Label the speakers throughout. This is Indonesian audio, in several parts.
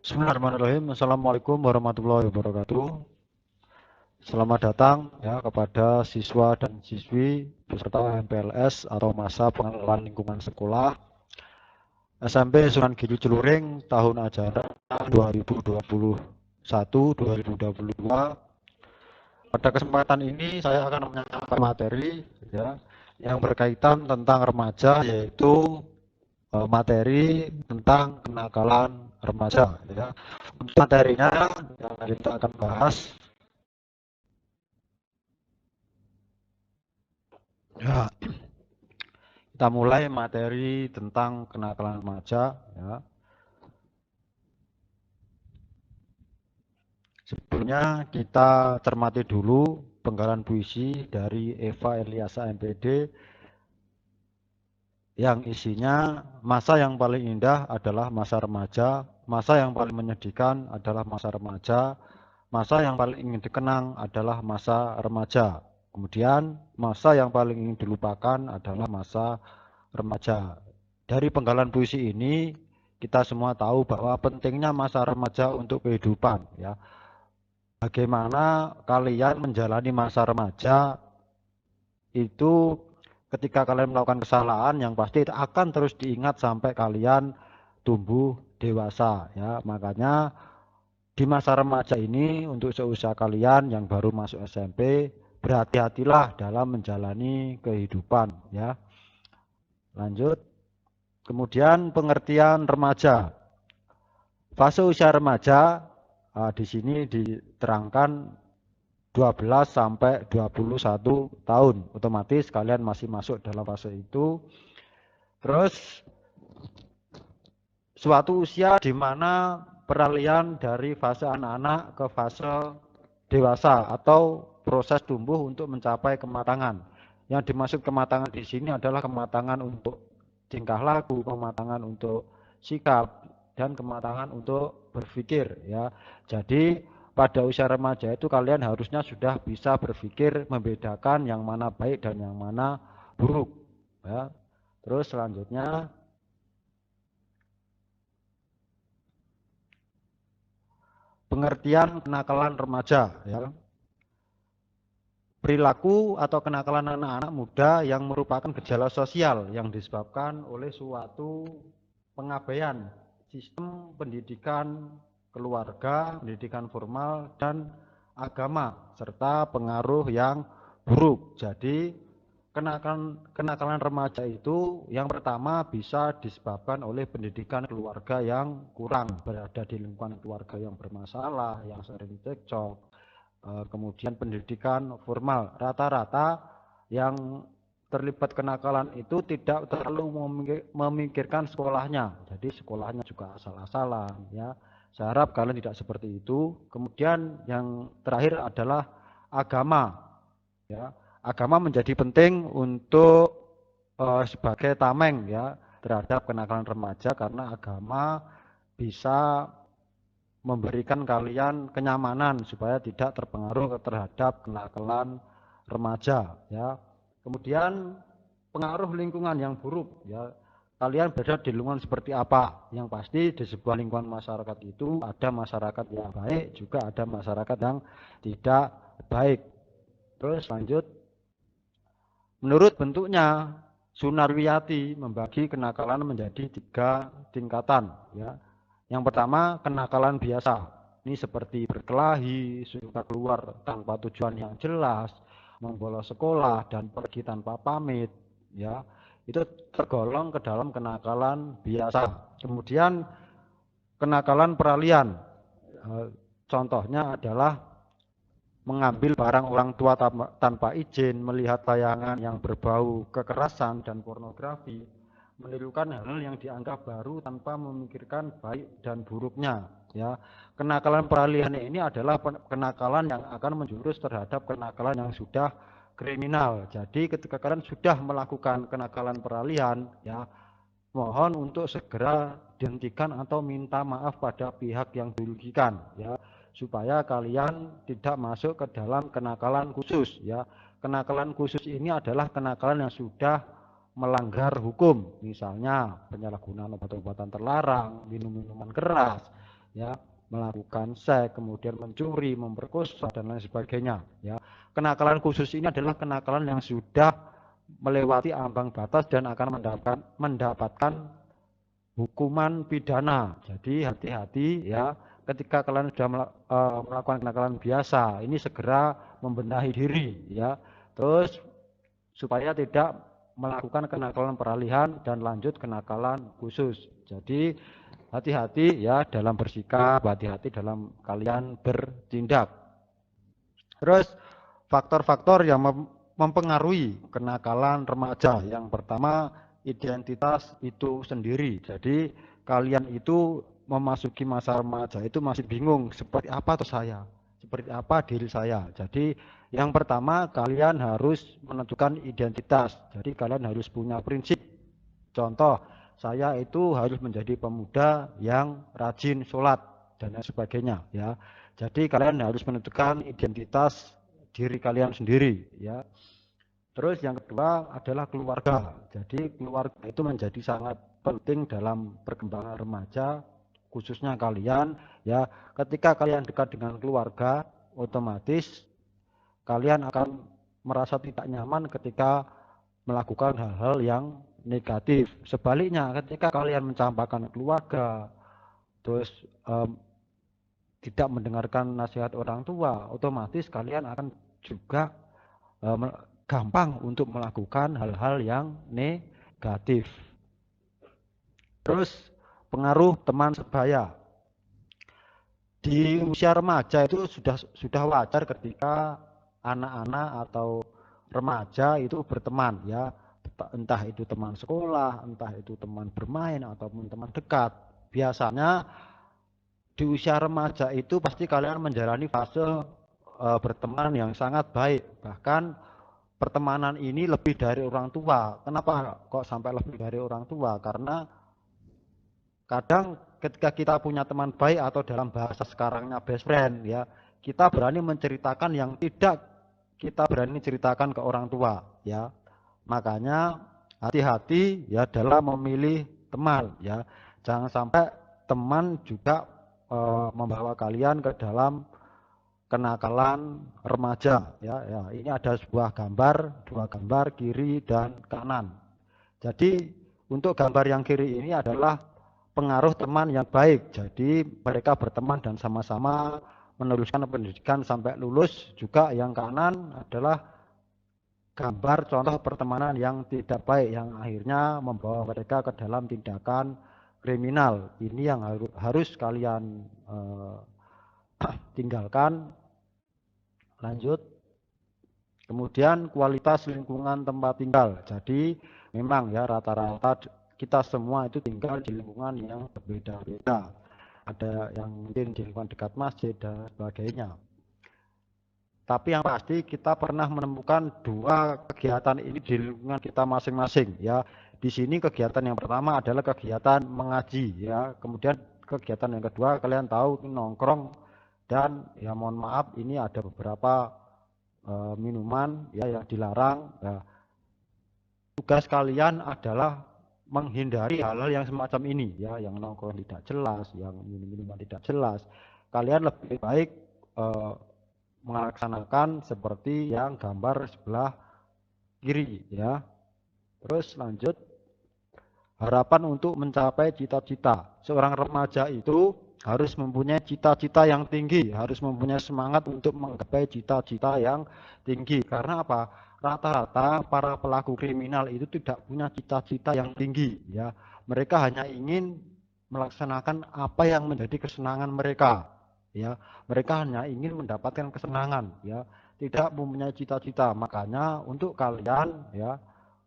Speaker 1: Bismillahirrahmanirrahim. Assalamualaikum warahmatullahi wabarakatuh. Selamat datang ya kepada siswa dan siswi peserta MPLS atau masa pengenalan lingkungan sekolah SMP Sunan Giri Celuring tahun ajaran 2021-2022. Pada kesempatan ini saya akan menyampaikan materi ya yang berkaitan tentang remaja, yaitu materi tentang kenakalan remaja ya. Materinya yang kita akan bahas ya, kita mulai materi tentang kenakalan remaja ya. Sebelumnya kita cermati dulu penggalan puisi dari Eva Eliasa MPD yang isinya masa yang paling indah adalah masa remaja, masa yang paling menyedihkan adalah masa remaja, masa yang paling ingin dikenang adalah masa remaja. Kemudian masa yang paling ingin dilupakan adalah masa remaja. Dari penggalan puisi ini kita semua tahu bahwa pentingnya masa remaja untuk kehidupan ya. Bagaimana kalian menjalani masa remaja itu ketika kalian melakukan kesalahan yang pasti akan terus diingat sampai kalian tumbuh dewasa ya. Makanya di masa remaja ini untuk seusia kalian yang baru masuk SMP, berhati-hatilah dalam menjalani kehidupan ya. Lanjut. Kemudian pengertian remaja. Fase usia remaja di sini diterangkan 12 sampai 21 tahun. Otomatis kalian masih masuk dalam fase itu. Terus suatu usia di mana peralihan dari fase anak-anak ke fase dewasa atau proses tumbuh untuk mencapai kematangan. Yang dimaksud kematangan di sini adalah kematangan untuk tingkah laku, kematangan untuk sikap, dan kematangan untuk berpikir ya. Jadi pada usia remaja itu kalian harusnya sudah bisa berpikir membedakan yang mana baik dan yang mana buruk ya. Terus selanjutnya pengertian kenakalan remaja ya. Perilaku atau kenakalan anak-anak muda yang merupakan gejala sosial yang disebabkan oleh suatu pengabaian sistem pendidikan keluarga, pendidikan formal, dan agama, serta pengaruh yang buruk. Jadi kenakalan remaja itu yang pertama bisa disebabkan oleh pendidikan keluarga yang kurang, berada di lingkungan keluarga yang bermasalah, yang sering cekcok. Kemudian pendidikan formal, rata-rata yang terlibat kenakalan itu tidak terlalu memikirkan sekolahnya, jadi sekolahnya juga asal-asalan ya. Saya harap kalian tidak seperti itu. Kemudian yang terakhir adalah agama ya. Agama menjadi penting untuk sebagai tameng ya terhadap kenakalan remaja, karena agama bisa memberikan kalian kenyamanan supaya tidak terpengaruh terhadap kenakalan remaja ya. Kemudian pengaruh lingkungan yang buruk ya. Kalian berada di lingkungan seperti apa? Yang pasti di sebuah lingkungan masyarakat itu ada masyarakat yang baik, juga ada masyarakat yang tidak baik. Terus lanjut. Menurut bentuknya, Sunarwiyati membagi kenakalan menjadi 3 tingkatan ya. Yang pertama kenakalan biasa, ini seperti berkelahi, suka keluar tanpa tujuan yang jelas, membolos sekolah, dan pergi tanpa pamit ya. Itu tergolong ke dalam kenakalan biasa. Kemudian kenakalan peralihan, contohnya adalah mengambil barang orang tua tanpa izin, melihat tayangan yang berbau kekerasan dan pornografi, menirukan hal yang dianggap baru tanpa memikirkan baik dan buruknya ya. Kenakalan peralihan ini adalah kenakalan yang akan menjurus terhadap kenakalan yang sudah kriminal. Jadi ketika kalian sudah melakukan kenakalan peralihan ya, mohon untuk segera dihentikan atau minta maaf pada pihak yang dirugikan ya, supaya kalian tidak masuk ke dalam kenakalan khusus ya. Kenakalan khusus ini adalah kenakalan yang sudah melanggar hukum, misalnya penyalahgunaan obat-obatan terlarang, minum minuman keras ya, melakukan seks, kemudian mencuri, memperkosa dan lain sebagainya, ya. Kenakalan khusus ini adalah kenakalan yang sudah melewati ambang batas dan akan mendapatkan hukuman pidana. Jadi hati-hati ya, ketika kalian sudah melakukan kenakalan biasa, ini segera membenahi diri ya. Terus supaya tidak melakukan kenakalan peralihan dan lanjut kenakalan khusus. Jadi hati-hati ya dalam bersikap, hati-hati dalam kalian bertindak. Terus faktor-faktor yang mempengaruhi kenakalan remaja. Yang pertama, identitas itu sendiri. Jadi kalian itu memasuki masa remaja itu masih bingung seperti apa tuh saya, seperti apa diri saya. Jadi yang pertama kalian harus menentukan identitas. Jadi kalian harus punya prinsip. Contoh, saya itu harus menjadi pemuda yang rajin sholat dan lain sebagainya ya. Jadi kalian harus menentukan identitas diri kalian sendiri ya. Terus yang kedua adalah keluarga. Jadi keluarga itu menjadi sangat penting dalam perkembangan remaja, khususnya kalian ya. Ketika kalian dekat dengan keluarga, otomatis kalian akan merasa tidak nyaman ketika melakukan hal-hal yang negatif. Sebaliknya, ketika kalian mencampakkan keluarga, terus tidak mendengarkan nasihat orang tua, otomatis kalian akan juga gampang untuk melakukan hal-hal yang negatif. Terus pengaruh teman sebaya. Di usia remaja itu sudah wajar ketika anak-anak atau remaja itu berteman ya, entah itu teman sekolah, entah itu teman bermain ataupun teman dekat. Biasanya di usia remaja itu pasti kalian menjalani fase berteman yang sangat baik. Bahkan pertemanan ini lebih dari orang tua. Kenapa kok sampai lebih dari orang tua? Karena kadang ketika kita punya teman baik atau dalam bahasa sekarangnya best friend ya, kita berani menceritakan yang tidak kita berani ceritakan ke orang tua ya. Makanya hati-hati ya dalam memilih teman ya. Jangan sampai teman juga membawa kalian ke dalam kenakalan remaja ya. Ya, ini ada sebuah gambar, dua gambar kiri dan kanan. Jadi untuk gambar yang kiri ini adalah pengaruh teman yang baik. Jadi mereka berteman dan sama-sama meneruskan pendidikan sampai lulus. Juga yang kanan adalah gambar contoh pertemanan yang tidak baik yang akhirnya membawa mereka ke dalam tindakan kriminal. Ini yang harus kalian tinggalkan. Lanjut. Kemudian kualitas lingkungan tempat tinggal. Jadi memang ya rata-rata kita semua itu tinggal di lingkungan yang berbeda-beda. Ada yang mungkin di lingkungan dekat masjid dan sebagainya. Tapi yang pasti kita pernah menemukan dua kegiatan ini di lingkungan kita masing-masing ya. Di sini kegiatan yang pertama adalah kegiatan mengaji ya. Kemudian kegiatan yang kedua kalian tahu nongkrong dan ya mohon maaf ini ada beberapa minuman ya yang dilarang. Ya. Tugas kalian adalah menghindari hal-hal yang semacam ini ya, yang nongkrong tidak jelas, yang minum-minuman tidak jelas. Kalian lebih baik melaksanakan seperti yang gambar sebelah kiri ya. Terus lanjut, harapan untuk mencapai cita-cita. Seorang remaja itu harus mempunyai cita-cita yang tinggi, harus mempunyai semangat untuk menggapai cita-cita yang tinggi. Karena apa? Rata-rata para pelaku kriminal itu tidak punya cita-cita yang tinggi ya. Mereka hanya ingin melaksanakan apa yang menjadi kesenangan mereka ya. Mereka hanya ingin mendapatkan kesenangan ya, tidak mempunyai cita-cita. Makanya untuk kalian ya,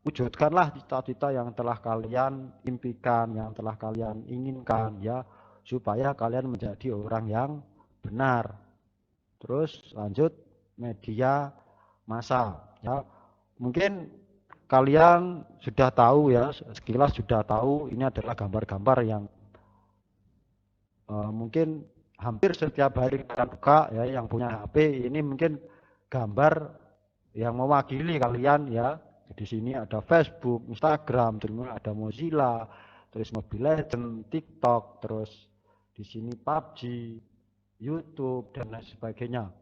Speaker 1: wujudkanlah cita-cita yang telah kalian impikan, yang telah kalian inginkan ya, supaya kalian menjadi orang yang benar. Terus lanjut, media massa ya, mungkin kalian sudah tahu ya, sekilas sudah tahu ini adalah gambar-gambar yang mungkin hampir setiap hari kita buka ya, yang punya HP ini mungkin gambar yang mewakili kalian ya. Di sini ada Facebook, Instagram, terus ada Mozilla, terus Mobile Legends, TikTok, terus di di sini PUBG, YouTube dan lain sebagainya.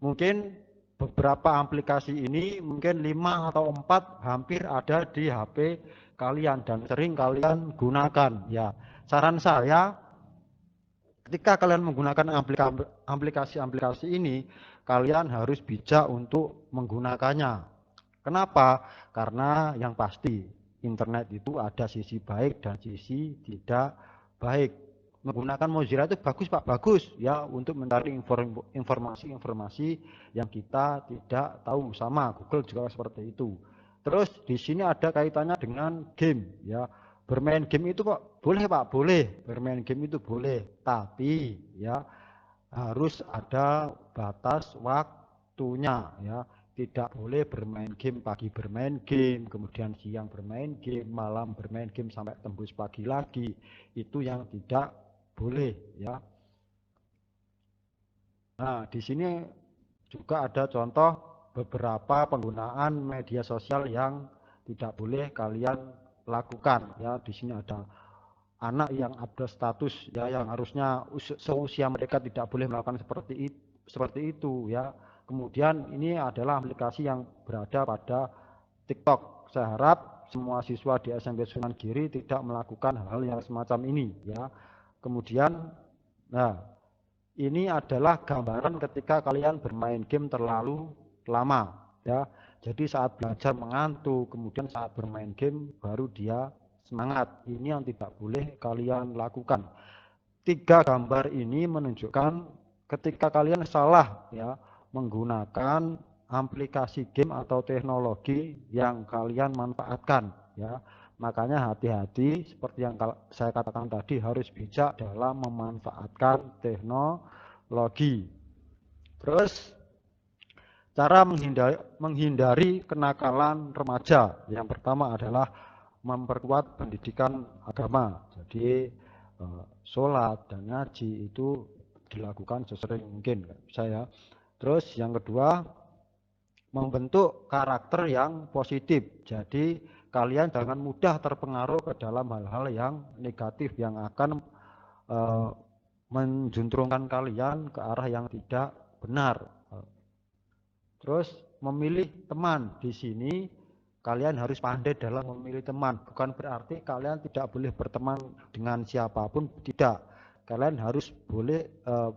Speaker 1: Mungkin beberapa aplikasi ini mungkin 5 atau 4 hampir ada di HP kalian dan sering kalian gunakan. Ya, saran saya ketika kalian menggunakan aplikasi-aplikasi ini, kalian harus bijak untuk menggunakannya. Kenapa? Karena yang pasti internet itu ada sisi baik dan sisi tidak baik. Menggunakan Mozilla itu bagus Pak, bagus ya untuk mencari informasi-informasi yang kita tidak tahu, sama Google juga seperti itu. Terus di sini ada kaitannya dengan game ya. Bermain game itu Pak boleh Pak, boleh. Bermain game itu boleh, tapi ya harus ada batas waktunya ya. Tidak boleh bermain game, pagi bermain game, kemudian siang bermain game, malam bermain game sampai tembus pagi lagi. Itu yang tidak boleh ya. Nah, di sini juga ada contoh beberapa penggunaan media sosial yang tidak boleh kalian lakukan ya. Di sini ada anak yang update status ya, yang harusnya seusia mereka tidak boleh melakukan seperti itu ya. Kemudian ini adalah aplikasi yang berada pada TikTok. Saya harap semua siswa di SMP Sunan Giri tidak melakukan hal yang semacam ini ya. Kemudian nah, ini adalah gambaran ketika kalian bermain game terlalu lama ya. Jadi saat belajar mengantuk, kemudian saat bermain game baru dia semangat. Ini yang tidak boleh kalian lakukan. 3 gambar ini menunjukkan ketika kalian salah ya menggunakan aplikasi game atau teknologi yang kalian manfaatkan ya. Makanya hati-hati seperti yang saya katakan tadi, harus bijak dalam memanfaatkan teknologi. Terus cara menghindari kenakalan remaja. Yang pertama adalah memperkuat pendidikan agama. Jadi sholat dan ngaji itu dilakukan sesering mungkin saya. Terus yang kedua, membentuk karakter yang positif. Jadi kalian jangan mudah terpengaruh ke dalam hal-hal yang negatif yang akan menjuntrungkan kalian ke arah yang tidak benar. Terus memilih teman. Di sini kalian harus pandai dalam memilih teman. Bukan berarti kalian tidak boleh berteman dengan siapapun, tidak. Kalian harus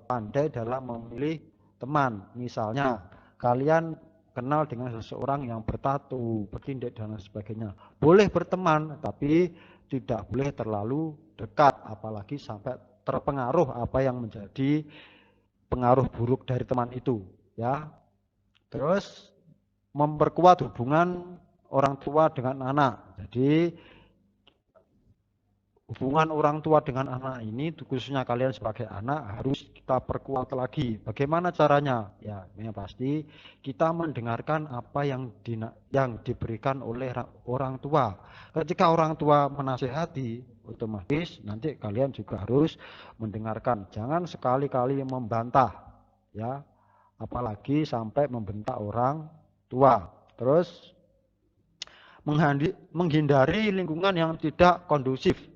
Speaker 1: pandai dalam memilih teman. Misalnya kalian kenal dengan seseorang yang bertato, bertindak dan sebagainya. Boleh berteman, tapi tidak boleh terlalu dekat, apalagi sampai terpengaruh apa yang menjadi pengaruh buruk dari teman itu, ya. Terus memperkuat hubungan orang tua dengan anak. Jadi hubungan orang tua dengan anak ini, khususnya kalian sebagai anak, harus kita perkuat lagi. Bagaimana caranya? Ya, yang pasti kita mendengarkan apa yang diberikan oleh orang tua. Ketika orang tua menasihati, otomatis nanti kalian juga harus mendengarkan. Jangan sekali-kali membantah, ya, apalagi sampai membentak orang tua. Terus menghindari lingkungan yang tidak kondusif.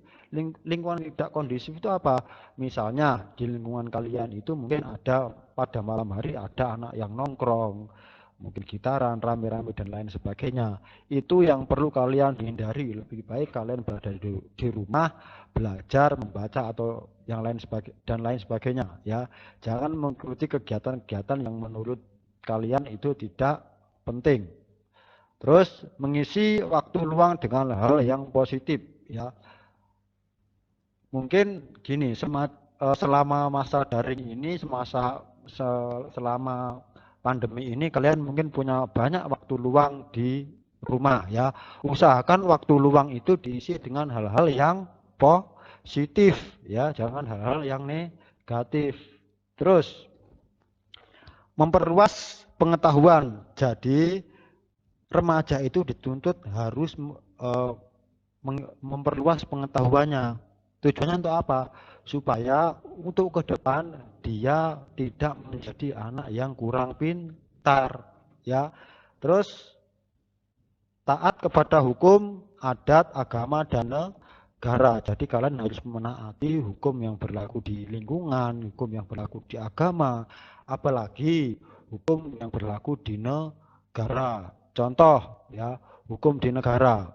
Speaker 1: Lingkungan tidak kondusif itu apa? Misalnya di lingkungan kalian itu mungkin ada pada malam hari ada anak yang nongkrong, mungkin gitaran, rame-rame dan lain sebagainya. Itu yang perlu kalian hindari. Lebih baik kalian berada di rumah, belajar, membaca atau yang lain sebagainya ya. Jangan mengikuti kegiatan-kegiatan yang menurut kalian itu tidak penting. Terus mengisi waktu luang dengan hal yang positif ya. Mungkin gini, selama masa daring ini, selama pandemi ini kalian mungkin punya banyak waktu luang di rumah ya. Usahakan waktu luang itu diisi dengan hal-hal yang positif ya, jangan hal-hal yang negatif. Terus memperluas pengetahuan. Jadi remaja itu dituntut harus memperluas pengetahuannya. Tujuannya untuk apa? Supaya untuk ke depan dia tidak menjadi anak yang kurang pintar, ya. Terus taat kepada hukum, adat, agama dan negara. Jadi kalian harus menaati hukum yang berlaku di lingkungan, hukum yang berlaku di agama, apalagi hukum yang berlaku di negara. Contoh ya, hukum di negara.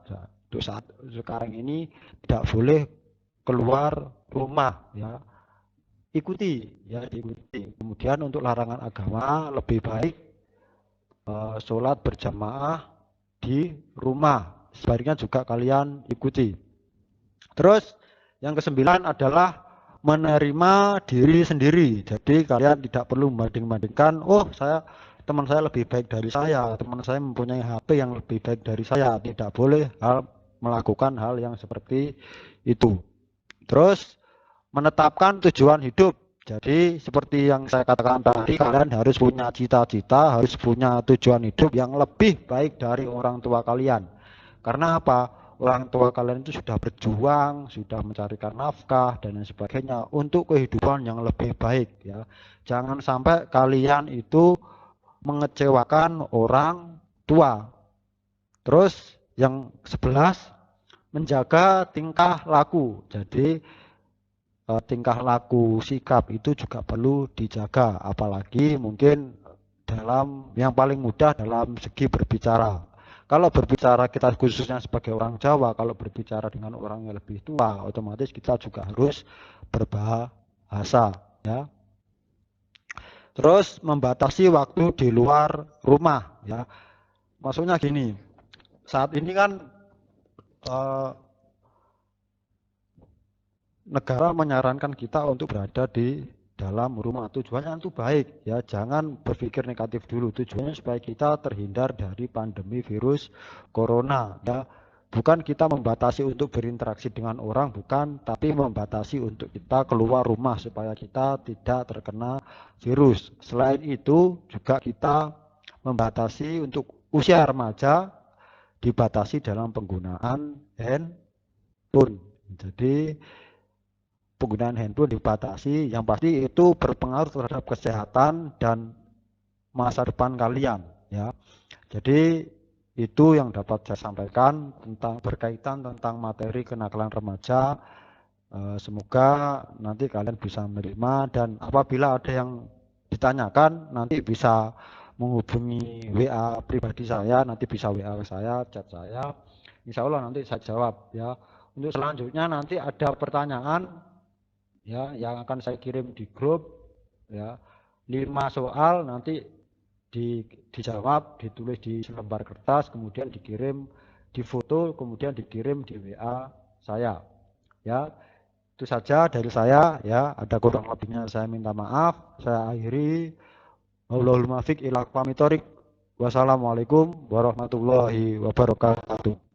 Speaker 1: Untuk saat sekarang ini tidak boleh keluar rumah ya. Ikuti ya, diikuti. Kemudian untuk larangan agama lebih baik sholat berjamaah di rumah. Sebaliknya juga kalian ikuti. Terus yang kesembilan adalah menerima diri sendiri. Jadi kalian tidak perlu membanding-bandingkan, oh teman saya lebih baik dari saya, teman saya mempunyai HP yang lebih baik dari saya. Tidak boleh melakukan hal yang seperti itu. Terus menetapkan tujuan hidup. Jadi seperti yang saya katakan tadi, kalian harus punya cita-cita, harus punya tujuan hidup yang lebih baik dari orang tua kalian. Karena apa? Orang tua kalian itu sudah berjuang, sudah mencarikan nafkah dan lain sebagainya untuk kehidupan yang lebih baik ya. Jangan sampai kalian itu mengecewakan orang tua. Terus yang 11, menjaga tingkah laku. Jadi tingkah laku, sikap itu juga perlu dijaga, apalagi mungkin dalam yang paling mudah dalam segi berbicara. Kalau berbicara kita khususnya sebagai orang Jawa, kalau berbicara dengan orang yang lebih tua, otomatis kita juga harus berbahasa ya. Terus membatasi waktu di luar rumah ya. Maksudnya gini, saat ini kan negara menyarankan kita untuk berada di dalam rumah. Tujuannya itu baik ya, jangan berpikir negatif dulu. Tujuannya supaya kita terhindar dari pandemi virus corona ya. Bukan kita membatasi untuk berinteraksi dengan orang, bukan, tapi membatasi untuk kita keluar rumah supaya kita tidak terkena virus. Selain itu juga kita membatasi untuk usia remaja, dibatasi dalam penggunaan handphone. Jadi penggunaan handphone dibatasi, yang pasti itu berpengaruh terhadap kesehatan dan masa depan kalian ya. Jadi itu yang dapat saya sampaikan tentang berkaitan tentang materi kenakalan remaja. Semoga nanti kalian bisa menerima, dan apabila ada yang ditanyakan nanti bisa menghubungi WA pribadi saya, nanti bisa WA saya, chat saya. Insya Allah nanti saya jawab ya. Untuk selanjutnya nanti ada pertanyaan ya yang akan saya kirim di grup ya, 5 soal nanti dijawab, ditulis di selembar kertas, kemudian dikirim, difoto, kemudian dikirim di WA saya ya. Itu saja dari saya ya, ada kurang lebihnya saya minta maaf. Saya akhiri, wallahul muwaffiq ila aqwamit thoriq. Wassalamualaikum warahmatullahi wabarakatuh.